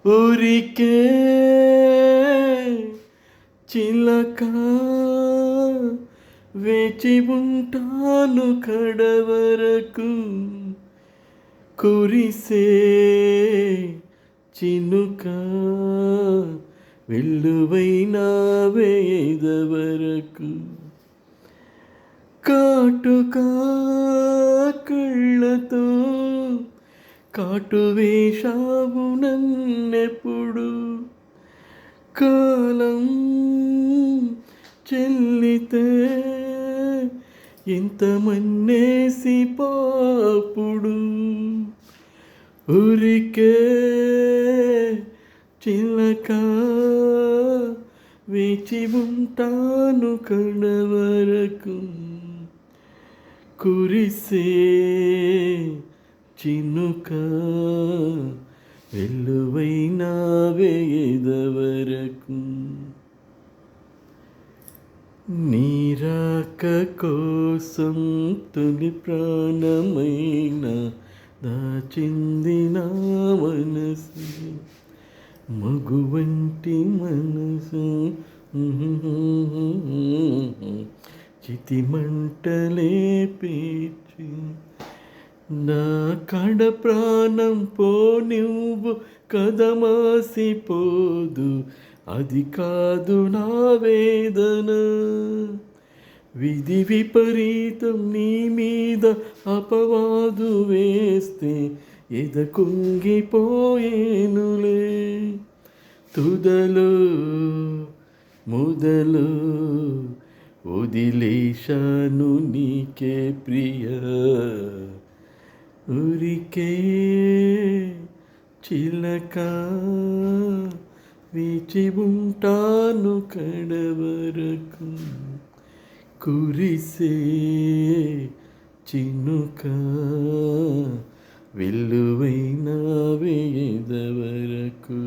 ఊరికే చిలక వేచి ఉంటాను కడవరకు కురిసే చినుక వెల్లువైన వేదవరకు కాటుకా కళ్ళతో కాటు వేషావు నన్నెప్పుడు కాలం చెల్లితే ఇంత మన్నేసి పాపుడు ఊరికే చిలక వేచి ఉంటాను కడవరకు కురిసే చినుక వెల్లువైన వేదవరకు నీరాక కోసం తొలి ప్రాణమైన దాచింది నా మనసు మగువంటి మనసు చితిమంటలే పేర్చి నా కడ ప్రాణం పోనివ్వు కదమాసిపోదు అది కాదు నా వేదన విధి విపరీతం నీ మీద అపవాదు వేస్తే ఎద కుంగిపోయేనులే తుదలో మొదలు వదిలేశాను నీకే ప్రియ ఊరికే చిలక వేచి ఉంటాను కడవరకు కురిసే చినుక వెల్లువైన వేదవరకు